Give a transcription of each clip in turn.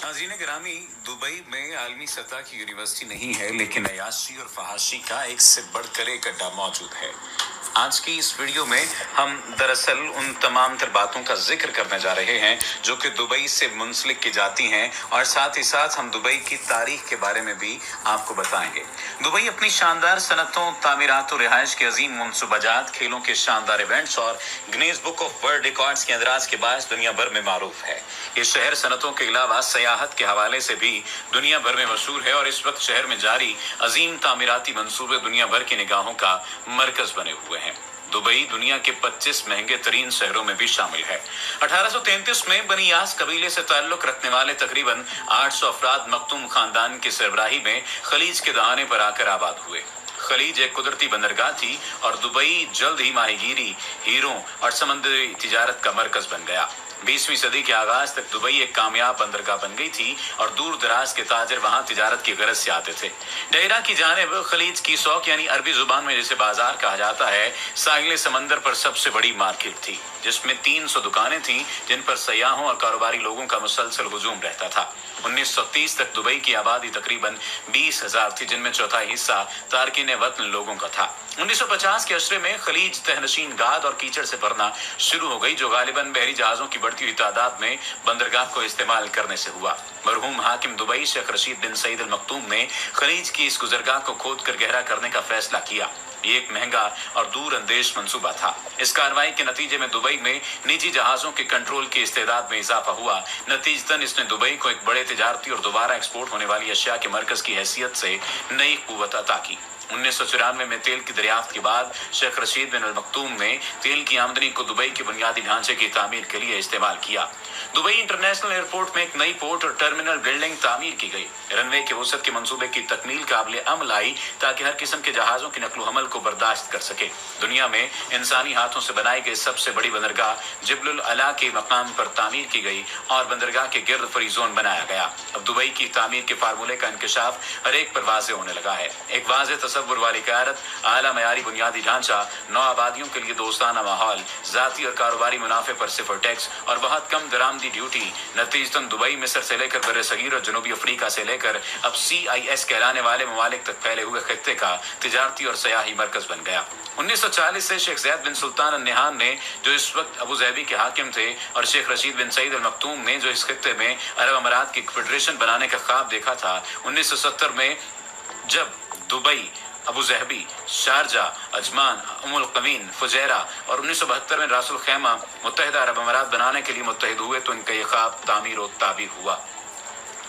नाज़रीन गिरामी, दुबई में आलमी सतह की यूनिवर्सिटी नहीं है, लेकिन अय्याशी और फहाशी का एक से बढ़कर एक अड्डा मौजूद है। आज की इस वीडियो में हम दरअसल उन तमाम तर बातों का जिक्र करने जा रहे हैं जो कि दुबई से मुंसलिक की जाती हैं, और साथ ही साथ हम दुबई की तारीख के बारे में भी आपको बताएंगे। दुबई अपनी शानदार सनतों, तामीरात और रिहाइश के अजीम मनसूबाजात, खेलों के शानदार इवेंट्स और Guinness book of world records के अंदराज के बायस दुनिया भर में मारूफ है। ये शहर सनतों के अलावा सयाहत के हवाले से भी दुनिया भर में मशहूर है, और इस वक्त शहर में जारी अजीम तामीराती मंसूबे दुनिया भर की निगाहों का मरकज बने हुए हैं। दुबई दुनिया के 25 महंगे तरीन शहरों में भी शामिल है। 1833 में बनी यास कबीले से ताल्लुक रखने वाले तकरीबन 800 अफराद मखतूम खानदान की सरबराही में खलीज के दहाने पर आकर आबाद हुए। खलीज एक कुदरती बंदरगाह थी और दुबई जल्द ही माहीगीरी, हीरों और समंदरी तिजारत का मरकज बन गया। 20वीं सदी के आगाज तक दुबई एक कामयाब बंदरगाह बन गई थी और दूर दराज के ताजर वहां तिजारत की गरज से आते थे। डेरा की जानिब खलीज की सौक, यानी अरबी जुबान में जिसे बाजार कहा जाता है, साहिल समंदर पर सबसे बड़ी मार्केट थी, जिसमें 300 दुकानें थीं जिन पर सयाहों और कारोबारी लोगों का मुसलसल हुजूम रहता था। 1930 तक दुबई की आबादी तकरीबन 20,000 थी, जिनमें चौथाई हिस्सा तारकीन वतन लोगों का था। 1950 के अशरे में खलीज तहनशीन गाद और कीचड़ से भरना शुरू हो गई, जो गालिबन बहरी जहाजों की बढ़ती हुई तादाद में बंदरगाह को इस्तेमाल करने से हुआ। मरहूम हाकिम दुबई शेख रशीद बिन सईद अल मखतूम ने खलीज की इस गुजरगाह को खोद कर गहरा करने का फैसला किया। ये एक महंगा और दूर अंदेश मंसूबा था। इस कार्रवाई के नतीजे में दुबई में निजी जहाजों के कंट्रोल की इस्तेदाद में इजाफा हुआ। नतीजतन इसने दुबई को एक बड़े तिजारती और दोबारा एक्सपोर्ट होने वाली अशिया के मरकज की हैसियत से नई कुव्वत अता की। 1994 में तेल की दरियाफ्त के बाद शेख रशीद बिन अल मखतूम ने तेल की आमदनी को दुबई के बुनियादी ढांचे की तामीर के लिए इस्तेमाल किया। दुबई इंटरनेशनल एयरपोर्ट में एक नई पोर्ट और टर्मिनल बिल्डिंग तामीर की गई। रनवे के वसत के मंसूबे की तकमील काबिल अमल आई ताकि हर किस्म के जहाजों की नकलो हमल को बर्दाश्त कर सके। दुनिया में इंसानी हाथों से बनाई गई सबसे बड़ी बंदरगाह जिब्रुल अला के मकाम पर तामीर की गई और बंदरगाह के गिर्द फ्री जोन बनाया गया। अब दुबई की तामीर के फार्मूले का इंकशाफ हर एक पर वाज़े होने लगा है। एक वाज़े तसव्वुर वाली क़यादत, आला मयारी बुनियादी ढांचा, नौ आबादियों के लिए दोस्ताना माहौल, जाती और कारोबारी मुनाफे पर सिफर टैक्स और बहुत कम दरामदी ड्यूटी। नतीजतन दुबई मिस्र से लेकर बर्रे सगीर और जनूबी अफ्रीका से लेकर अब CIS कहलाने वाले ममालिक तक फैले हुए खित्ते का तिजारती और सयाही मरकज बन गया। 1940 से शेख ज़ैद बिन सुल्तान अल नहान ने, जो इस वक्त अबू ज़ैबी के हाकिम थे, और शेख रशीद बिन सईद अल मखतूम ने, जो इस खित्ते में अरब अमारात की फेडरेशन बनाने का ख्वाब देखा था, 1970 में जब Dubai, Abu Dhabi, Sharjah, Ajman, उमुल कवीन, फुजैरा और 1972 में रासुल खैमा मुत्तहिदा अरब अमारात बनाने के लिए मुत्तहिद हुए, तो इनका यह ख्वाब तामीर और ताबीर हुआ।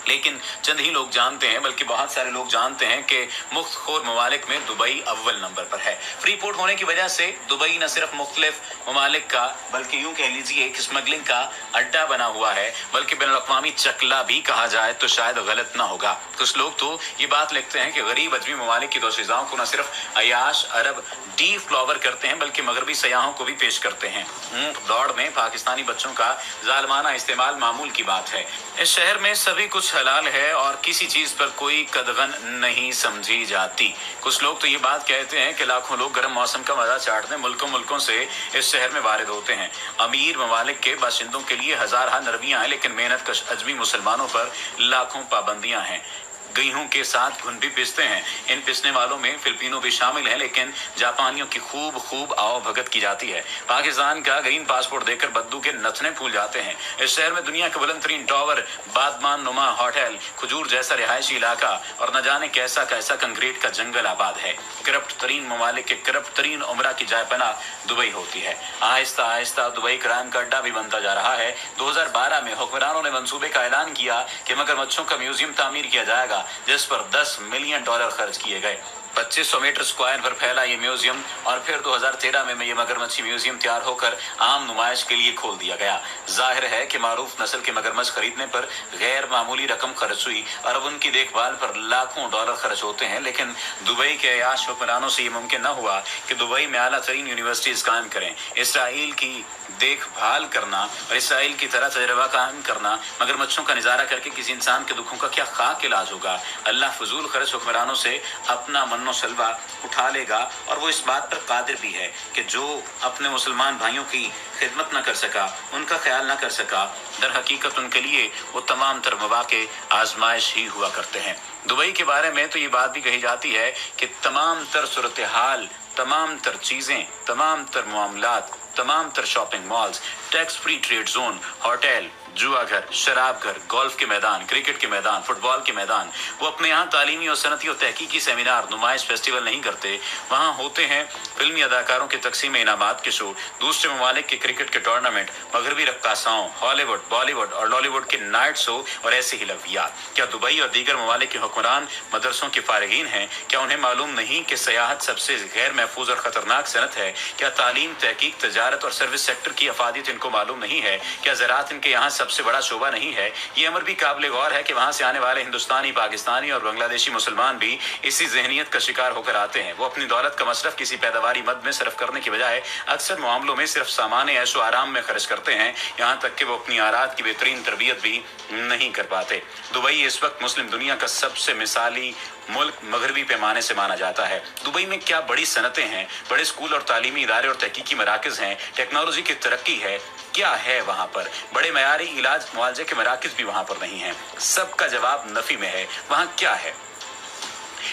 लेकिन चंद ही लोग जानते हैं, बल्कि बहुत सारे लोग जानते हैं कि मुख्तखोर ममालिक में दुबई अव्वल नंबर पर है। फ्री पोर्ट होने की वजह से दुबई न सिर्फ मुख्तलिफ ममालिक का, बल्कि यूं कह लीजिए एक स्मगलिंग का अड्डा बना हुआ है, बल्कि बैनुल-अक़वामी चकला भी कहा जाए तो शायद गलत ना होगा। कुछ लोग तो ये बात लिखते हैं कि गरीब अजमी ममालिक की दोशीज़ाओं को न सिर्फ अयाश अरब डी फ्लावर करते हैं, बल्कि मगरबी सयाहों को भी पेश करते हैं। ऊंट दौड़ में पाकिस्तानी बच्चों का जालमाना इस्तेमाल मामूल की बात है। इस शहर में सभी कुछ हलाल है और किसी चीज पर कोई कदगन नहीं समझी जाती। कुछ लोग तो ये बात कहते हैं कि लाखों लोग गर्म मौसम का मजा चाटने मुल्कों से इस शहर में वारिद होते हैं। अमीर ममालिक के बाशिंदों के लिए हजारहा नरमियां हैं, लेकिन मेहनत कश अजमी मुसलमानों पर लाखों पाबंदियां हैं। गेहूं के साथ घुन भी पिसते हैं। इन पिसने वालों में फिलिपिनो भी शामिल हैं, लेकिन जापानियों की खूब आओ भगत की जाती है। पाकिस्तान का ग्रीन पासपोर्ट देकर बद्दू के नथने फूल जाते हैं। इस शहर में दुनिया के बुलंद तरीन टावर, बादमान नुमा होटल, खजूर जैसा रिहायशी इलाका और न जाने कैसा कैसा कंक्रीट का जंगल आबाद है। करप्ट तरीन ममालिक के करप्ट तरीन उमरा की जायपना दुबई होती है। आहिस्ता आहिस्ता दुबई क्राइम का अड्डा भी बनता जा रहा है। 2012 में हुक्मरानों ने मंसूबे का ऐलान किया कि मगरमच्छों का म्यूजियम तामीर किया जाएगा, जिस पर $10 मिलियन खर्च किए गए। 2500 मीटर स्क्वायर पर फैला ये म्यूजियम, और फिर 2013 में ये मगरमच्छी म्यूजियम तैयार होकर आम नुमाइश के लिए खोल दिया गया। जाहिर है कि मारूफ नस्ल के मगरमच्छ खरीदने पर गैर मामूली रकम खर्च हुई और अब उनकी देखभाल पर लाखों डॉलर खर्च होते हैं। लेकिन दुबई के अयाश हुक्मरानों से ये मुमकिन न हुआ कि दुबई में आला तरीन यूनिवर्सिटीज कायम करें। इसराइल की देखभाल करना और इसराइल की तरह तजर्बा कायम करना, मगरमच्छों का नजारा करके किसी इंसान के दुखों का क्या खाक इलाज होगा। अल्लाह फजूल खर्च हुक्मरानों से अपना अमन सलवा उठा लेगा, और वो इस बात पर कादिर भी है कि जो अपने मुसलमान भाइयों की खिदमत न कर सका, उनका ख्याल न कर सका, दर हकीकत उनके लिए वो तमाम तर मौके आजमाइश ही हुआ करते हैं। दुबई के बारे में तो ये बात भी कही जाती है कि तमाम तर सूरत हाल, तमाम तर चीज़ें, तमाम तर मामलात, तमाम तर shopping malls, tax free trade zone, hotel, जुआ घर, शराब घर, गोल्फ के मैदान, क्रिकेट के मैदान, फुटबॉल के मैदान, वो अपने यहाँ तालीमी और सनती और तहकीकी सेमिनार, नुमाइश, फेस्टिवल नहीं करते। वहाँ होते हैं फिल्मी अदाकारों के तकसीम इनामात के शो, दूसरे ममालिक के क्रिकेट के टूर्नामेंट, मगरबी रक्कासाओं, हॉलीवुड, बॉलीवुड और लॉलीवुड के नाइट शो और ऐसे ही लफ्ज़ियात। क्या दुबई और दीगर ममालिक के हुक्मरान मदरसों के फारिगीन हैं? क्या उन्हें मालूम नहीं कि सयाहत सबसे गैर महफूज और ख़तरनाक सनत है? क्या तालीम, तहकीक, तजारत और सर्विस सेक्टर की अफादियत इनको मालूम नहीं है? क्या ज़राअत इनके यहाँ सबसे बड़ा शोबा नहीं है? ये अमर भी काबिल गौर है कि वहाँ से आने वाले हिंदुस्तानी, पाकिस्तानी और बांग्लादेशी मुसलमान भी इसी जहनीत का शिकार होकर आते हैं। वो अपनी दौलत का मसरफ किसी पैदावारी मद में सरफ करने की बजाय अक्सर मामलों में सिर्फ सामान ऐशो आराम में खर्च करते हैं, यहाँ तक कि वो अपनी आरात की बेहतरीन तरबियत भी नहीं कर पाते। दुबई इस वक्त मुस्लिम दुनिया का सबसे मिसाली मुल्क मगरबी पैमाने से माना जाता है। दुबई में क्या बड़ी सनतें हैं, बड़े स्कूल और तालीमी इदारे और तहकीकी मराकज़ हैं, टेक्नोलॉजी की तरक्की है, क्या है वहाँ पर? बड़े मयारी इलाज मुआवजे के मराकज़ भी वहाँ पर नहीं हैं। सबका जवाब नफ़ी में है। वहाँ क्या है?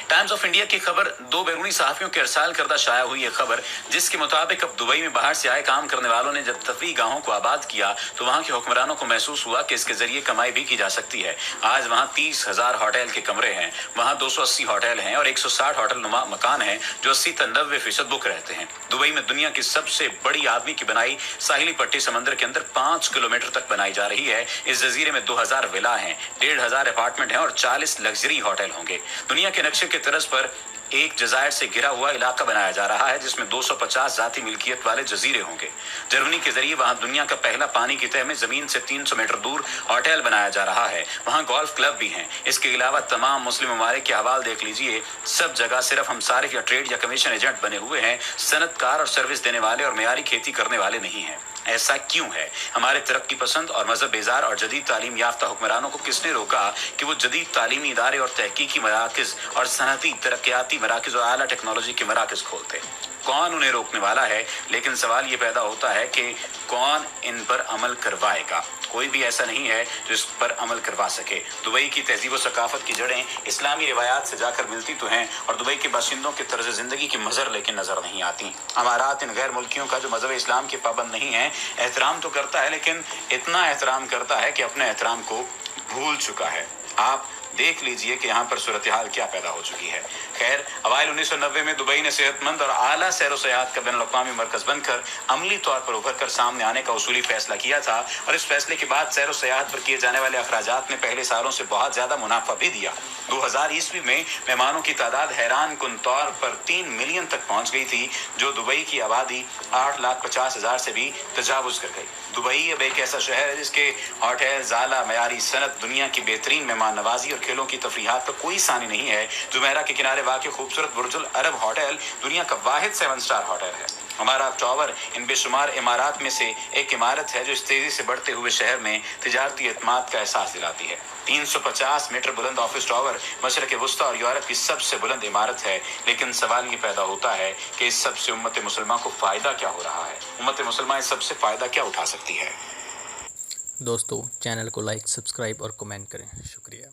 टाइम्स ऑफ इंडिया की खबर, दो बैरूनी सहाफ़ियों के अरसाल करदा शाया हुई है खबर, जिसके मुताबिक अब दुबई में बाहर से आए काम करने वालों ने जब तफरीह गाहों को आबाद किया तो वहाँ के हुक्मरानों को महसूस हुआ कि इसके जरिए कमाई भी की जा सकती है। आज वहाँ 30,000 होटल के कमरे हैं, वहाँ 280 होटल हैं और 160 होटल नुमा मकान हैं जो 80 से 90% बुक रहते हैं। दुबई में दुनिया की सबसे बड़ी आदमी की बनाई साहिली पट्टी समंदर के अंदर 5 किलोमीटर तक बनाई जा रही है। इस जजीरे में 2000 विला हैं, 1500 अपार्टमेंट हैं और 40 लग्जरी होटल होंगे। दुनिया के नक्शे के तरज पर एक जजायर से घिरा हुआ इलाका बनाया जा रहा है जिसमें 250 जाती मिल्कियत वाले जजीरे होंगे। जर्मनी के जरिए वहां दुनिया का पहला पानी की तह में जमीन से 300 मीटर दूर होटल बनाया जा रहा है। वहां गोल्फ क्लब भी हैं। इसके अलावा तमाम मुस्लिम ममालिक के हवाल देख लीजिए, सब जगह सिर्फ हम सारिफ या ट्रेड या कमीशन एजेंट बने हुए हैं, सनतकार और सर्विस देने वाले और मेयारी खेती करने वाले नहीं हैं। ऐसा क्यों है? हमारे तरक्की पसंद और मजहब बेजार और जदीद तालीम याफ्ता हुक्मरानों को किसने रोका कि वो जदीद तालीमी इदारे और तहकीकी मराकज़ और सनती तरक्याती मराकज़ और आला टेक्नोलॉजी के मराकज़ खोलते? कौन उन्हें रोकने वाला है? लेकिन सवाल ये पैदा होता है कि कौन इन पर अमल करवाएगा? कोई भी ऐसा नहीं है जो इस पर अमल करवा सके। दुबई की तहजीब व सकाफत की जड़ें इस्लामी रिवायात से जाकर मिलती तो हैं और दुबई के बाशिंदों के तर्ज ज़िंदगी की मज़र लेकिन नज़र नहीं आती। अमारात इन गैर मुल्कियों का जो मज़हब इस्लाम के पाबंद नहीं है, एहतराम तो करता है, लेकिन इतना एहतराम करता है कि अपने एहतराम को भूल चुका है। आप देख लीजिए कि यहाँ पर सूरत हाल क्या पैदा हो चुकी है। खैर, अवाइल 1990 में दुबई ने सेहतमंद और आला सैर व सयाहत का बैनुल-अक़वामी मरकज़ बनकर अमली तौर पर उभर कर सामने आने का उसूली फैसला किया था और इस फैसले के बाद सैर व सयाहत पर किए जाने वाले अखराजात ने पहले सालों से बहुत ज़्यादा मुनाफा भी दिया। 2000 ईस्वी में मेहमानों की तादाद हैरान कुन तौर पर 3 मिलियन तक पहुँच गई थी, जो दुबई की आबादी 8,50,000 से भी तजावुज़ कर गई। दुबई अब एक ऐसा शहर है जिसके होटल, ज़ाला, मयारी सनत, दुनिया की बेहतरीन मेहमान नवाजी और खेलों की तफरीहात का कोई सानी नहीं है। जुमेरा के किनारे वाक़ खूबसूरत बुर्जुल अरब होटल दुनिया का वाहिद 7 स्टार होटल है। हमारा टावर इन बेशुमार इमारत में से एक इमारत है जो इस तेज़ी से बढ़ते हुए शहर में तिजारती एतमाद का एहसास दिलाती है। 350 मीटर बुलंद ऑफिस टावर मशरक़ वुस्ता और यूरोप की सबसे बुलंद इमारत है। लेकिन सवाल ये पैदा होता है कि इस सबसे उम्मत मुसलमान को फ़ायदा क्या हो रहा है? उम्मत मुसलमान इस सबसे फ़ायदा क्या उठा सकती है? दोस्तों, चैनल को लाइक, सब्सक्राइब और कमेंट करें। शुक्रिया।